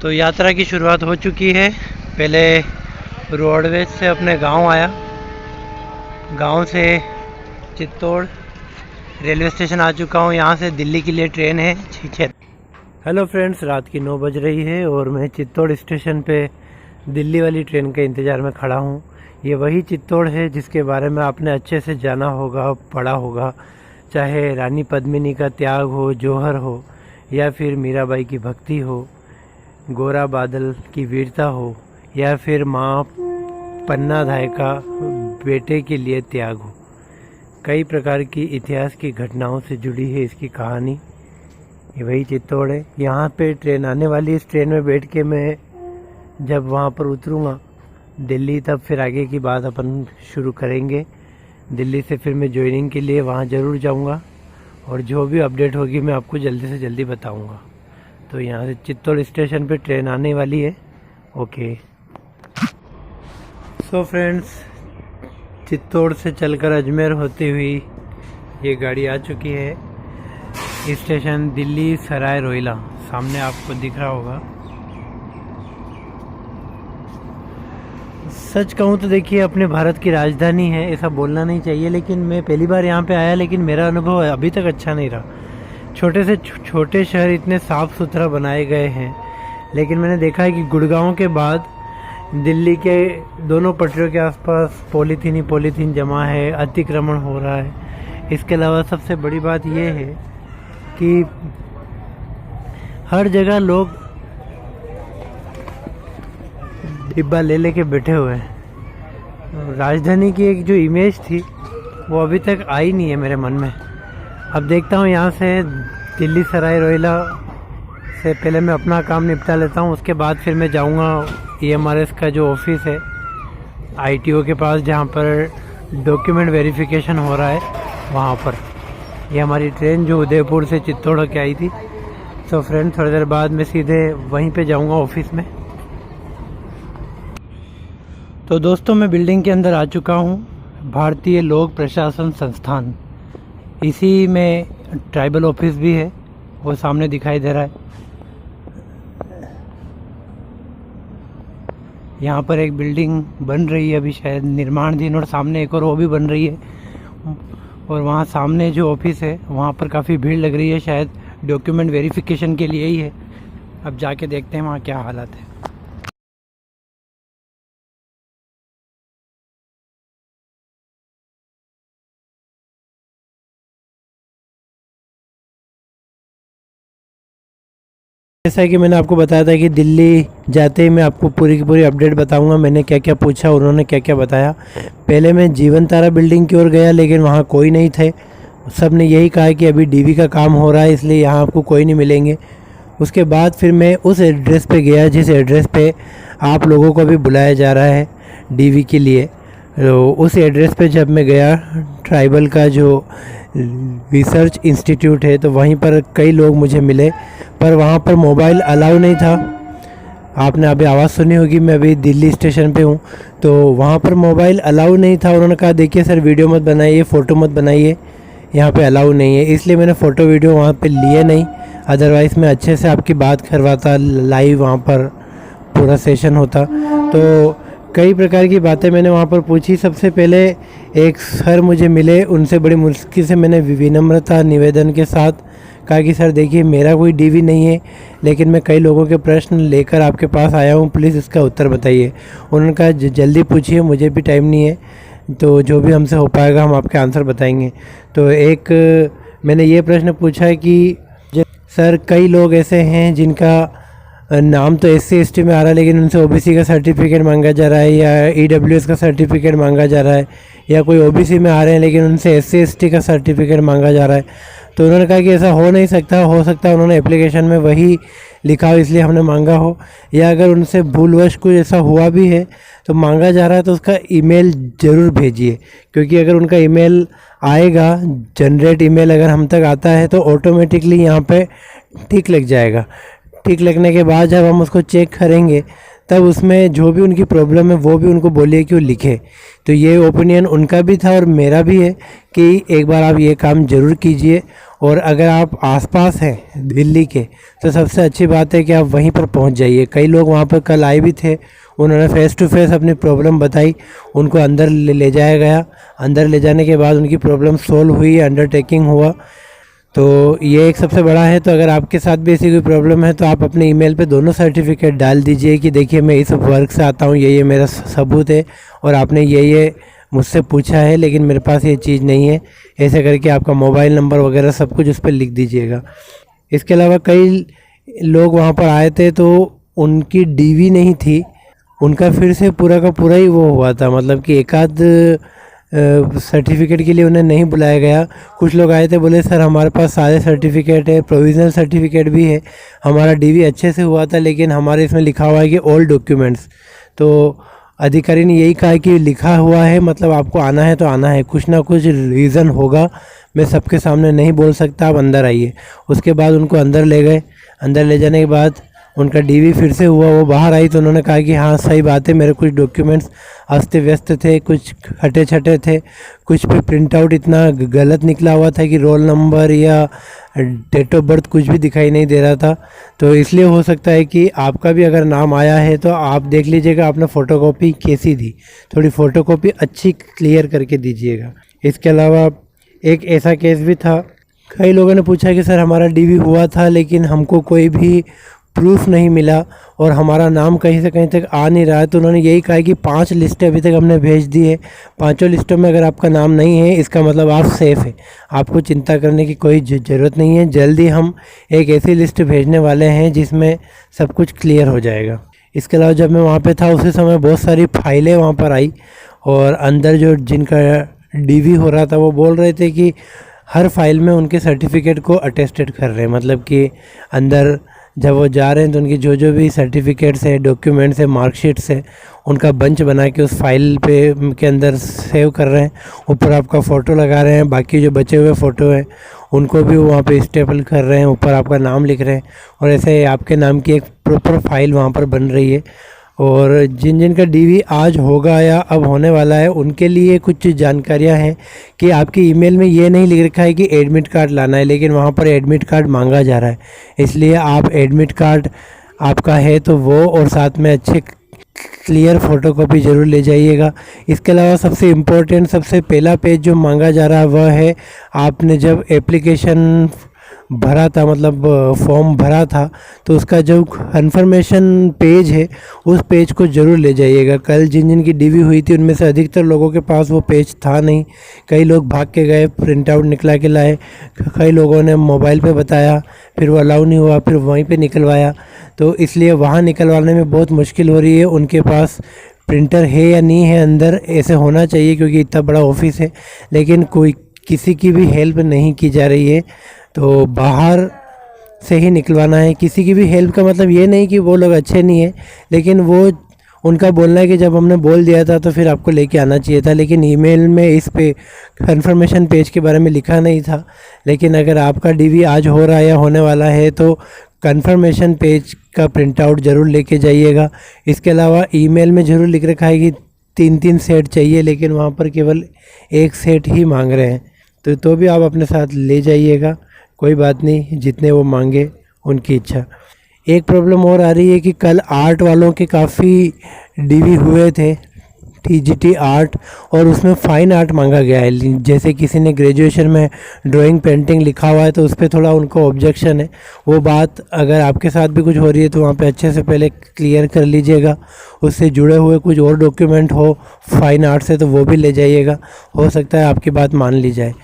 तो यात्रा की शुरुआत हो चुकी है। पहले रोडवेज से अपने गांव आया, गांव से चित्तौड़ रेलवे स्टेशन आ चुका हूं। यहां से दिल्ली के लिए ट्रेन है 6। हेलो फ्रेंड्स, रात की 9 बज रही है और मैं चित्तौड़ स्टेशन पे दिल्ली वाली ट्रेन के इंतज़ार में खड़ा हूं। ये वही चित्तौड़ है जिसके बारे में आपने अच्छे से जाना होगा, पढ़ा होगा। चाहे रानी पद्मिनी का त्याग हो, जौहर हो, या फिर मीराबाई की भक्ति हो, गोरा बादल की वीरता हो, या फिर माँ पन्ना धाय का बेटे के लिए त्याग हो। कई प्रकार की इतिहास की घटनाओं से जुड़ी है इसकी कहानी। ये वही चित्तौड़ है। यहाँ पे ट्रेन आने वाली। इस ट्रेन में बैठ के मैं जब वहाँ पर उतरूँगा दिल्ली, तब फिर आगे की बात अपन शुरू करेंगे। दिल्ली से फिर मैं ज्वाइनिंग के लिए वहाँ ज़रूर जाऊँगा और जो भी अपडेट होगी मैं आपको जल्दी से जल्दी बताऊँगा। तो यहाँ से चित्तौड़ स्टेशन पे ट्रेन आने वाली है। ओके सो फ्रेंड्स, चित्तौड़ से चलकर अजमेर होती हुई ये गाड़ी आ चुकी है। स्टेशन दिल्ली सराय रोहिला सामने आपको दिख रहा होगा। सच कहूँ तो देखिए, अपने भारत की राजधानी है, ऐसा बोलना नहीं चाहिए, लेकिन मैं पहली बार यहाँ पे आया, लेकिन मेरा अनुभव अभी तक अच्छा नहीं रहा। छोटे से छोटे शहर इतने साफ़ सुथरा बनाए गए हैं, लेकिन मैंने देखा है कि गुड़गांव के बाद दिल्ली के दोनों पटरियों के आसपास पॉलीथीन ही पॉलीथीन जमा है, अतिक्रमण हो रहा है। इसके अलावा सबसे बड़ी बात यह है कि हर जगह लोग डिब्बा ले लेके बैठे हुए हैं। राजधानी की एक जो इमेज थी वो अभी तक आई नहीं है मेरे मन में। अब देखता हूँ, यहाँ से दिल्ली सराय रोहिला से पहले मैं अपना काम निपटा लेता हूँ। उसके बाद फिर मैं जाऊँगा EMRS का जो ऑफिस है ITO के पास, जहाँ पर डॉक्यूमेंट वेरिफिकेशन हो रहा है, वहाँ पर। ये हमारी ट्रेन जो उदयपुर से चित्तौड़ के आई थी। तो फ्रेंड, थोड़ी देर बाद मैं सीधे वहीं पे जाऊँगा ऑफिस में। तो दोस्तों, मैं बिल्डिंग के अंदर आ चुका हूँ, भारतीय लोक प्रशासन संस्थान। इसी में ट्राइबल ऑफिस भी है, वो सामने दिखाई दे रहा है। यहाँ पर एक बिल्डिंग बन रही है, अभी शायद निर्माणाधीन, और सामने एक और वो भी बन रही है। और वहाँ सामने जो ऑफिस है वहाँ पर काफ़ी भीड़ लग रही है, शायद डॉक्यूमेंट वेरिफिकेशन के लिए ही है। अब जाके देखते हैं वहाँ क्या हालत है। जैसा कि मैंने आपको बताया था कि दिल्ली जाते ही मैं आपको पूरी की पूरी अपडेट बताऊंगा। मैंने क्या क्या पूछा, उन्होंने क्या क्या बताया। पहले मैं जीवन तारा बिल्डिंग की ओर गया, लेकिन वहाँ कोई नहीं थे। सब ने यही कहा कि अभी DV का काम हो रहा है, इसलिए यहाँ आपको कोई नहीं मिलेंगे। उसके बाद फिर मैं उस एड्रेस पे गया जिस एड्रेस पे आप लोगों को भी बुलाया जा रहा है DV के लिए। तो उस एड्रेस पे जब मैं गया, ट्राइबल का जो रिसर्च इंस्टीट्यूट है, तो वहीं पर कई लोग मुझे मिले, पर वहाँ पर मोबाइल अलाउ नहीं था। आपने अभी आवाज़ सुनी होगी, मैं अभी दिल्ली स्टेशन पे हूँ, तो वहाँ पर मोबाइल अलाउ नहीं था। उन्होंने कहा देखिए सर, वीडियो मत बनाइए, फ़ोटो मत बनाइए, यहाँ पे अलाउ नहीं है। इसलिए मैंने फ़ोटो वीडियो वहाँ पे लिए नहीं, अदरवाइज़ मैं अच्छे से आपकी बात करवाता, लाइव वहाँ पर पूरा सेशन होता। तो कई प्रकार की बातें मैंने वहाँ पर पूछी। सबसे पहले एक सर मुझे मिले, उनसे बड़ी मुश्किल से मैंने विनम्रता निवेदन के साथ कहा कि सर देखिए, मेरा कोई DV नहीं है, लेकिन मैं कई लोगों के प्रश्न लेकर आपके पास आया हूँ, प्लीज़ इसका उत्तर बताइए। उन्होंने कहा जल्दी पूछिए, मुझे भी टाइम नहीं है, तो जो भी हमसे हो पाएगा हम आपके आंसर बताएंगे। तो एक मैंने ये प्रश्न पूछा कि सर, कई लोग ऐसे हैं जिनका नाम तो SC ST में आ रहा है, लेकिन उनसे OBC का सर्टिफिकेट मांगा जा रहा है, या EWS का सर्टिफिकेट मांगा जा रहा है, या कोई OBC में आ रहे हैं लेकिन उनसे SC ST का सर्टिफिकेट मांगा जा रहा है। तो उन्होंने कहा कि ऐसा हो नहीं सकता, हो सकता है उन्होंने एप्लीकेशन में वही लिखा हो इसलिए हमने मांगा हो, या अगर उनसे भूलवश कुछ ऐसा हुआ भी है तो मांगा जा रहा है तो उसका ईमेल ज़रूर भेजिए, क्योंकि अगर उनका ईमेल आएगा, जनरेट ईमेल अगर हम तक आता है, तो ऑटोमेटिकली यहाँ पे टिक लग जाएगा। टिक लगने के बाद जब हम उसको चेक करेंगे, तब उसमें जो भी उनकी प्रॉब्लम है वो भी उनको बोलिए कि वो लिखे। तो ये ओपिनियन उनका भी था और मेरा भी है कि एक बार आप ये काम ज़रूर कीजिए। और अगर आप आसपास हैं दिल्ली के तो सबसे अच्छी बात है कि आप वहीं पर पहुंच जाइए। कई लोग वहां पर कल आए भी थे, उन्होंने फेस टू फेस अपनी प्रॉब्लम बताई, उनको अंदर ले जाया गया। अंदर ले जाने के बाद उनकी प्रॉब्लम सोल्व हुई, अंडरटेकिंग हुआ। तो ये एक सबसे बड़ा है। तो अगर आपके साथ भी ऐसी कोई प्रॉब्लम है तो आप अपने ईमेल पे दोनों सर्टिफिकेट डाल दीजिए कि देखिए मैं इस वर्क से आता हूँ, ये मेरा सबूत है और आपने ये मुझसे पूछा है लेकिन मेरे पास ये चीज़ नहीं है। ऐसे करके आपका मोबाइल नंबर वगैरह सब कुछ उस पर लिख दीजिएगा। इसके अलावा कई लोग वहाँ पर आए थे तो उनकी डीवी नहीं थी, उनका फिर से पूरा का पूरा ही वो हुआ था, मतलब कि एक आध सर्टिफिकेट के लिए उन्हें नहीं बुलाया गया। कुछ लोग आए थे, बोले सर हमारे पास सारे सर्टिफिकेट है, प्रोविज़नल सर्टिफिकेट भी है, हमारा डीवी अच्छे से हुआ था लेकिन हमारे इसमें लिखा हुआ है कि ऑल डॉक्यूमेंट्स। तो अधिकारी ने यही कहा कि लिखा हुआ है मतलब आपको आना है तो आना है, कुछ ना कुछ रीज़न होगा, मैं सबके सामने नहीं बोल सकता, आप अंदर आइए। उसके बाद उनको अंदर ले गए। अंदर ले जाने के बाद उनका डीवी फिर से हुआ, वो बाहर आई तो उन्होंने कहा कि हाँ सही बात है, मेरे कुछ डॉक्यूमेंट्स अस्त व्यस्त थे, कुछ हटे छटे थे, कुछ पे प्रिंट आउट इतना गलत निकला हुआ था कि रोल नंबर या डेट ऑफ बर्थ कुछ भी दिखाई नहीं दे रहा था। तो इसलिए हो सकता है कि आपका भी अगर नाम आया है तो आप देख लीजिएगा आपने फ़ोटोकॉपी कैसी दी, थोड़ी फ़ोटोकॉपी अच्छी क्लियर करके दीजिएगा। इसके अलावा एक ऐसा केस भी था, कई लोगों ने पूछा कि सर हमारा डीवी हुआ था लेकिन हमको कोई भी प्रूफ नहीं मिला और हमारा नाम कहीं से कहीं तक आ नहीं रहा है। तो उन्होंने यही कहा कि 5 लिस्टें अभी तक हमने भेज दी है, 5 लिस्टों में अगर आपका नाम नहीं है इसका मतलब आप सेफ़ है, आपको चिंता करने की कोई ज़रूरत नहीं है। जल्दी हम एक ऐसी लिस्ट भेजने वाले हैं जिसमें सब कुछ क्लियर हो जाएगा। इसके अलावा जब मैं वहाँ पे था उसी समय बहुत सारी फाइलें वहाँ पर आई और अंदर जो जिनका डीवी हो रहा था वो बोल रहे थे कि हर फाइल में उनके सर्टिफिकेट को अटेस्टेड कर रहे हैं, मतलब कि अंदर जब वो जा रहे हैं तो उनकी जो भी सर्टिफिकेट्स है, डॉक्यूमेंट्स है, मार्कशीट्स है, उनका बंच बना के उस फाइल पे के अंदर सेव कर रहे हैं। ऊपर आपका फ़ोटो लगा रहे हैं, बाकी जो बचे हुए फ़ोटो हैं उनको भी वहाँ पे स्टेपल कर रहे हैं, ऊपर आपका नाम लिख रहे हैं और ऐसे आपके नाम की एक प्रॉपर फाइल वहाँ पर बन रही है। और जिन जिन का डीवी आज होगा या अब होने वाला है उनके लिए कुछ जानकारियां हैं कि आपकी ईमेल में ये नहीं लिख रखा है कि एडमिट कार्ड लाना है, लेकिन वहाँ पर एडमिट कार्ड मांगा जा रहा है। इसलिए आप एडमिट कार्ड आपका है तो वो और साथ में अच्छे क्लियर फ़ोटोकॉपी ज़रूर ले जाइएगा। इसके अलावा सबसे इम्पोर्टेंट सबसे पहला पेज जो मांगा जा रहा है वह है आपने जब एप्लीकेशन भरा था, मतलब फॉर्म भरा था, तो उसका जो कन्फर्मेशन पेज है उस पेज को ज़रूर ले जाइएगा। कल जिन जिन की डीवी हुई थी उनमें से अधिकतर लोगों के पास वो पेज था नहीं, कई लोग भाग के गए, प्रिंट आउट निकला के लाए, कई लोगों ने मोबाइल पे बताया, फिर वो अलाउ नहीं हुआ, फिर वहीं पे निकलवाया। तो इसलिए वहाँ निकलवाने में बहुत मुश्किल हो रही है। उनके पास प्रिंटर है या नहीं है अंदर, ऐसे होना चाहिए क्योंकि इतना बड़ा ऑफिस है, लेकिन कोई किसी की भी हेल्प नहीं की जा रही है। तो बाहर से ही निकलवाना है। किसी की भी हेल्प का मतलब ये नहीं कि वो लोग अच्छे नहीं है, लेकिन वो उनका बोलना है कि जब हमने बोल दिया था तो फिर आपको लेके आना चाहिए था, लेकिन ईमेल में इस पे कंफर्मेशन पेज के बारे में लिखा नहीं था। लेकिन अगर आपका डीवी आज हो रहा है या होने वाला है तो कंफर्मेशन पेज का प्रिंट आउट ज़रूर लेके जाइएगा। इसके अलावा ईमेल में ज़रूर लिख रखा है कि 3-3 सेट चाहिए, लेकिन वहाँ पर केवल 1 सेट ही मांग रहे हैं, तो भी आप अपने साथ ले जाइएगा, कोई बात नहीं, जितने वो मांगे उनकी इच्छा। एक प्रॉब्लम और आ रही है कि कल आर्ट वालों के काफ़ी डीवी हुए थे, टीजीटी आर्ट, और उसमें फ़ाइन आर्ट मांगा गया है। जैसे किसी ने ग्रेजुएशन में ड्राइंग पेंटिंग लिखा हुआ है तो उस पर थोड़ा उनको ऑब्जेक्शन है। वो बात अगर आपके साथ भी कुछ हो रही है तो वहाँ पे अच्छे से पहले क्लियर कर लीजिएगा। उससे जुड़े हुए कुछ और डॉक्यूमेंट हो फ़ाइन आर्ट से तो वो भी ले जाइएगा, हो सकता है आपकी बात मान ली जाए।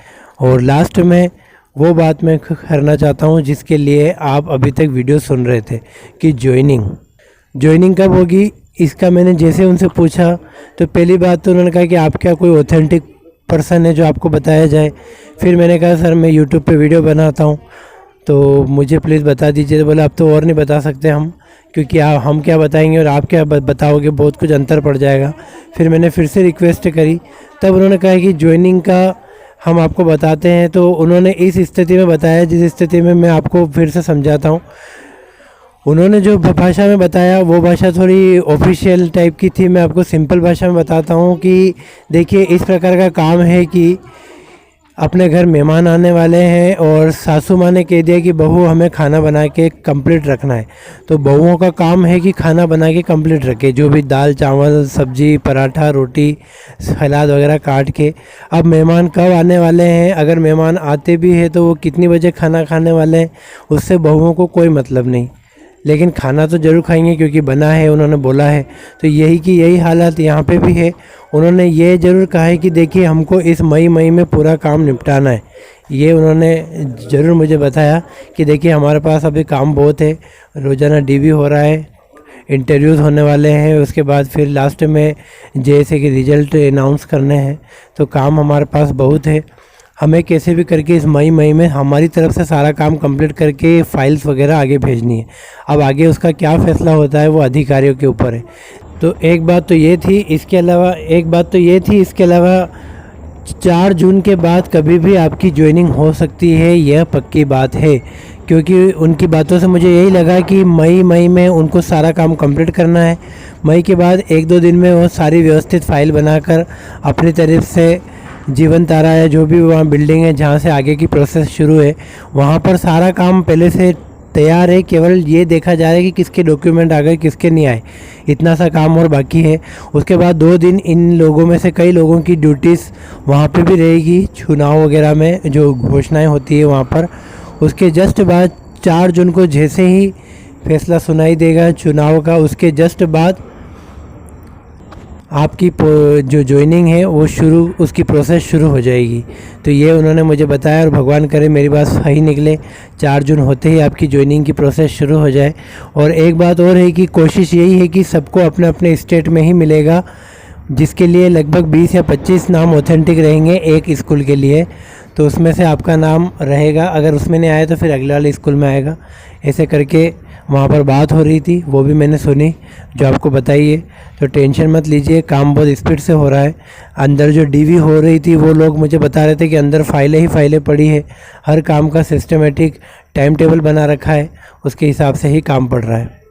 और लास्ट में वो बात मैं करना चाहता हूँ जिसके लिए आप अभी तक वीडियो सुन रहे थे कि ज्वाइनिंग कब होगी। इसका मैंने जैसे उनसे पूछा तो पहली बात तो उन्होंने कहा कि आप क्या कोई ऑथेंटिक पर्सन है जो आपको बताया जाए। फिर मैंने कहा सर मैं यूट्यूब पे वीडियो बनाता हूँ तो मुझे प्लीज़ बता दीजिए। तो बोले अब तो और नहीं बता सकते हम, क्योंकि हम क्या बताएंगे और आप क्या बताओगे, बहुत कुछ अंतर पड़ जाएगा। फिर मैंने फिर से रिक्वेस्ट करी, तब उन्होंने कहा कि ज्वाइनिंग का हम आपको बताते हैं। तो उन्होंने इस स्थिति में बताया जिस स्थिति में मैं आपको फिर से समझाता हूँ। उन्होंने जो भाषा में बताया वो भाषा थोड़ी ऑफिशियल टाइप की थी। मैं आपको सिंपल भाषा में बताता हूँ कि देखिए इस प्रकार का काम है कि अपने घर मेहमान आने वाले हैं और सासू माँ ने कह दिया कि बहू हमें खाना बना के कंप्लीट रखना है। तो बहुओं का काम है कि खाना बना के कंप्लीट रखे, जो भी दाल चावल सब्जी पराठा रोटी सलाद वगैरह काट के। अब मेहमान कब आने वाले हैं, अगर मेहमान आते भी हैं तो वो कितनी बजे खाना खाने वाले हैं, उससे बहुओं को कोई मतलब नहीं, लेकिन खाना तो ज़रूर खाएंगे क्योंकि बना है, उन्होंने बोला है। तो यही हालत यहाँ पे भी है। उन्होंने ये ज़रूर कहा है कि देखिए हमको इस मई में पूरा काम निपटाना है। ये उन्होंने ज़रूर मुझे बताया कि देखिए हमारे पास अभी काम बहुत है, रोज़ाना डीवी हो रहा है, इंटरव्यूज़ होने वाले हैं, उसके बाद फिर लास्ट में जैसे कि रिज़ल्ट अनाउंस करने हैं। तो काम हमारे पास बहुत है, हमें कैसे भी करके इस मई में हमारी तरफ से सारा काम कंप्लीट करके फाइल्स वगैरह आगे भेजनी है। अब आगे उसका क्या फ़ैसला होता है वो अधिकारियों के ऊपर है। तो एक बात तो ये थी, इसके अलावा 4 जून के बाद कभी भी आपकी ज्वाइनिंग हो सकती है, यह पक्की बात है। क्योंकि उनकी बातों से मुझे यही लगा कि मई में उनको सारा काम कंप्लीट करना है। मई के बाद 1-2 दिन में वो सारी व्यवस्थित फ़ाइल बनाकर अपनी तरफ से जीवन तारा या जो भी वहाँ बिल्डिंग है जहाँ से आगे की प्रोसेस शुरू है, वहाँ पर सारा काम पहले से तैयार है। केवल ये देखा जा रहा है कि किसके डॉक्यूमेंट आ गए किसके नहीं आए, इतना सा काम और बाकी है। उसके बाद 2 दिन इन लोगों में से कई लोगों की ड्यूटीज़ वहाँ पे भी रहेगी, चुनाव वगैरह में जो घोषणाएं होती है वहाँ पर। उसके जस्ट बाद 4 जून को जैसे ही फैसला सुनाई देगा चुनाव का, उसके जस्ट बाद आपकी जो ज्वाइनिंग है वो उसकी प्रोसेस शुरू हो जाएगी। तो ये उन्होंने मुझे बताया और भगवान करे मेरी बात सही निकले, 4 जून होते ही आपकी ज्वाइनिंग की प्रोसेस शुरू हो जाए। और एक बात और है कि कोशिश यही है कि सबको अपने अपने स्टेट में ही मिलेगा, जिसके लिए लगभग 20 या 25 नाम ऑथेंटिक रहेंगे एक स्कूल के लिए। तो उसमें से आपका नाम रहेगा, अगर उसमें नहीं आया तो फिर अगले वाले स्कूल में आएगा। ऐसे करके वहाँ पर बात हो रही थी, वो भी मैंने सुनी जो आपको बताइए। तो टेंशन मत लीजिए, काम बहुत स्पीड से हो रहा है। अंदर जो डीवी हो रही थी वो लोग मुझे बता रहे थे कि अंदर फाइलें पड़ी है, हर काम का सिस्टमेटिक टाइम टेबल बना रखा है, उसके हिसाब से ही काम पड़ रहा है।